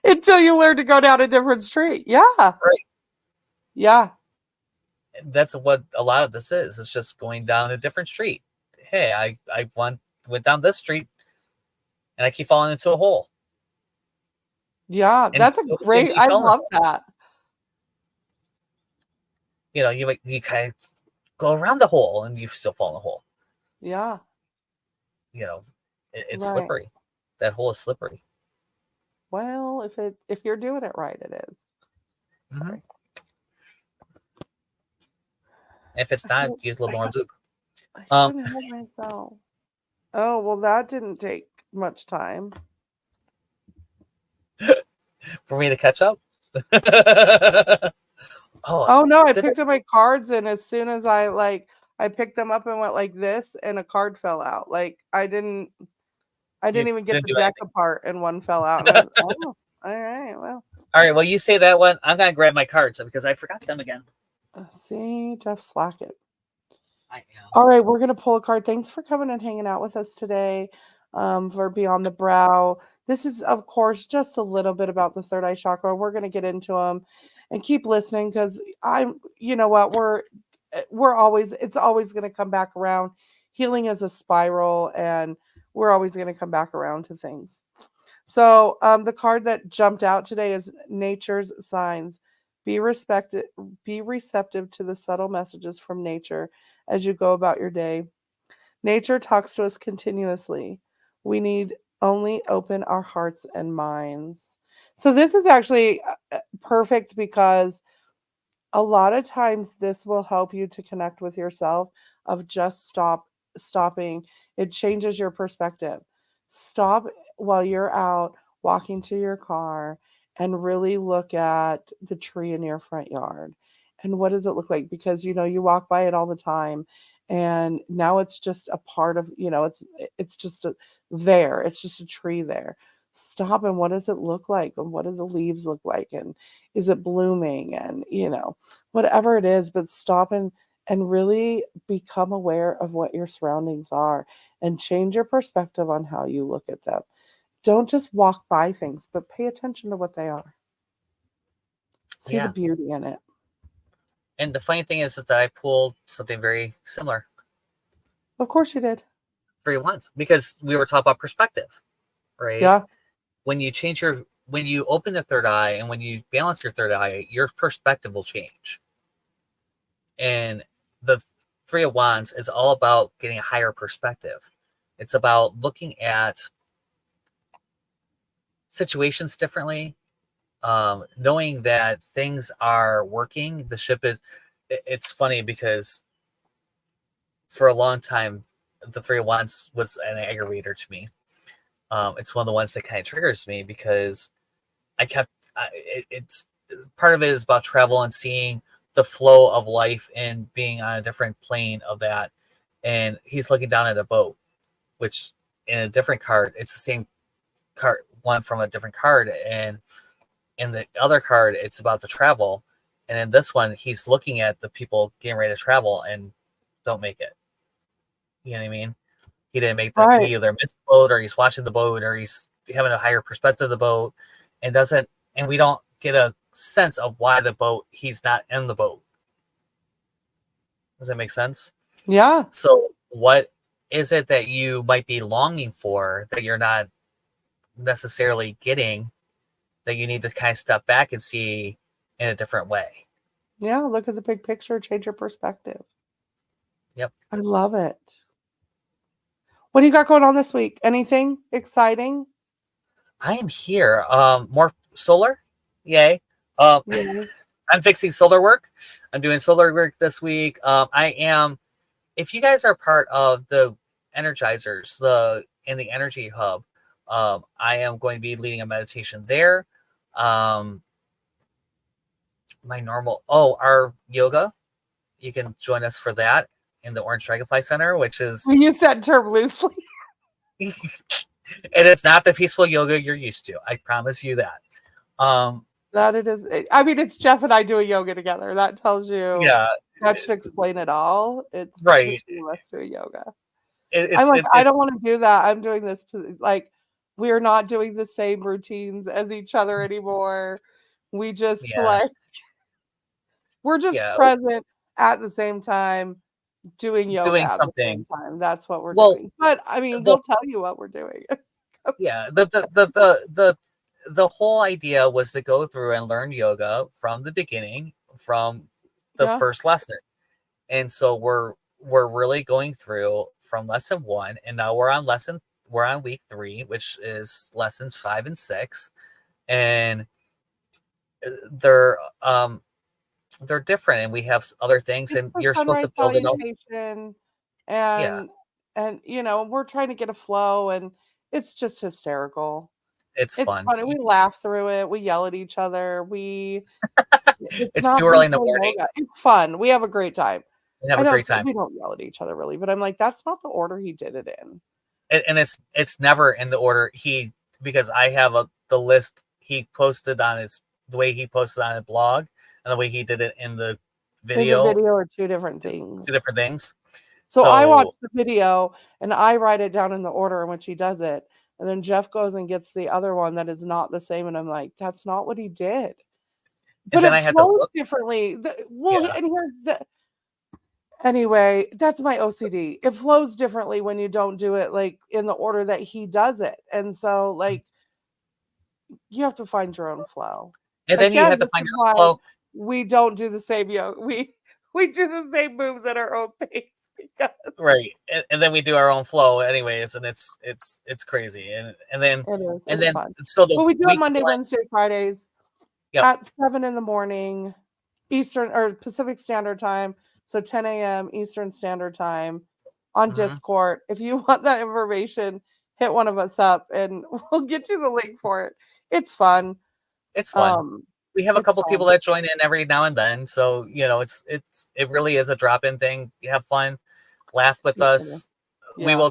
Until you learn to go down a different street. Yeah. Right. Yeah. That's what a lot of this is. It's just going down a different street. Hey, I went down this street and I keep falling into a hole. Yeah. And That's a great, I love that. You kind of go around the hole and you still fall in the hole. Yeah. It's Right. slippery. That hole is slippery. Well, if you're doing it right, it is. Mm-hmm. If it's not, use a little more lube. I couldn't help myself. Oh, well, that didn't take much time. For me to catch up? Oh no, I picked up my cards, and as soon as I picked them up and went like this, and a card fell out. Like I didn't even get the deck apart, and one fell out. And I was, oh, all right, well. All right, well, you say that one. I'm gonna grab my cards because I forgot them again. See, Jeff Slackett. I am. All right, we're gonna pull a card. Thanks for coming and hanging out with us today. For Beyond the Brow. This is, of course, just a little bit about the third eye chakra. We're gonna get into them, and keep listening because you know what, it's always gonna come back around. Healing is a spiral, and we're always gonna come back around to things. So the card that jumped out today is Nature's Signs. Be receptive to the subtle messages from nature as you go about your day. Nature talks to us continuously. We need only open our hearts and minds. So this is actually perfect because a lot of times this will help you to connect with yourself of just stopping. It changes your perspective. Stop while you're out walking to your car and really look at the tree in your front yard. And what does it look like? Because you walk by it all the time, and now it's just a part of, it's just there. It's just a tree there. Stop, and what does it look like? And what do the leaves look like? And is it blooming? And whatever it is, but stop and really become aware of what your surroundings are and change your perspective on how you look at them. Don't just walk by things, but pay attention to what they are. See the beauty in it. And the funny thing is that I pulled something very similar. Of course you did. 3 once, because we were talking about perspective, right? Yeah. When you open the third eye and when you balance your third eye, your perspective will change. And the 3 of Wands is all about getting a higher perspective. It's about looking at situations differently, knowing that things are working. The ship is. It's funny because for a long time, the 3 of Wands was an aggravator to me. It's one of the ones that kind of triggers me because it's part of it is about travel and seeing the flow of life and being on a different plane of that. And he's looking down at a boat, which in a different card, it's the same card, one from a different card. And in the other card, it's about the travel. And in this one, he's looking at the people getting ready to travel and don't make it. You know what I mean? He didn't make the, he either missed the boat, or he's watching the boat, or he's having a higher perspective of the boat, and we don't get a sense of why he's not in the boat. Does that make sense? Yeah. So what is it that you might be longing for that you're not necessarily getting, that you need to kind of step back and see in a different way? Yeah, look at the big picture, change your perspective. Yep. I love it. What do you got going on this week? Anything exciting? I am here. More solar. Yay. I'm fixing solar work. I'm doing solar work this week. I am, if you guys are part of the Energizers, in the Energy Hub, I am going to be leading a meditation there. Our yoga, you can join us for that in the Orange Dragonfly Center, which is... We use that term loosely. It is not the peaceful yoga you're used to. I promise you that. That it is. I mean, it's Jeff and I doing yoga together. That tells you. Yeah. That should explain it all. It's right. The two of us doing yoga. I'm like, I don't want to do that. I'm doing this. Like, we're not doing the same routines as each other anymore. We just we're just present at the same time, doing yoga doing at something. The same time. That's what we're doing. But I mean, they'll tell you what we're doing. Yeah. The whole idea was to go through and learn yoga from the beginning, from the first lesson. And so we're really going through from lesson 1, and now we're on week 3, which is lessons 5 and 6. And they're different, and we have other things, and you're supposed to build it all. And you know, we're trying to get a flow, and it's just hysterical. It's fun. We laugh through it. We yell at each other. It's too early in the morning. Yoga. It's fun. We have a great time. We have a great time. We don't yell at each other really, but I'm like, that's not the order he did it in. And it's never in the order because I have the list he posted on the way he posted on his blog, and the way he did it in the video. The video are two different things. So I watch the video and I write it down in the order in which he does it. And then Jeff goes and gets the other one that is not the same. And I'm like, that's not what he did. But it flows differently. Anyway, that's my OCD. It flows differently when you don't do it like in the order that he does it. And so like, you have to find your own flow. And then you have to find your own flow. We don't do the same yoga. We do the same moves at our own pace. Right. And then we do our own flow anyways, and it's crazy. And then fun. So we do it Monday, Wednesday, Fridays at 7 a.m. Eastern or Pacific Standard Time. So 10 a.m. Eastern Standard Time on Discord. If you want that information, hit one of us up and we'll get you the link for it. It's fun. It's fun. We have a couple people that join in every now and then. So, you know, it really is a drop-in thing. You have fun, laugh with us. Yeah.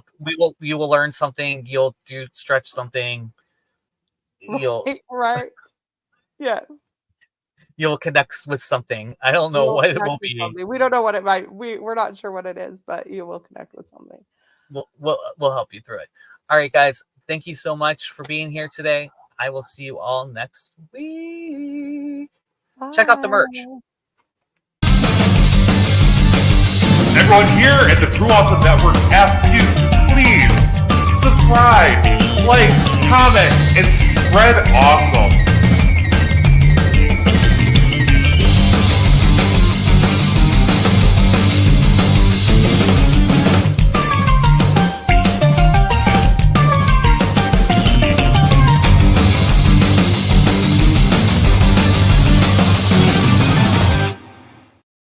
You will learn something. You'll stretch something. Right. Yes. You'll connect with something. I don't know what it will be. We don't know what it might. We're not sure what it is, but you will connect with something. We'll help you through it. All right, guys. Thank you so much for being here today. I will see you all next week. Bye. Check out the merch. Everyone here at the True Awesome Network asks you to please subscribe, like, comment, and spread awesome.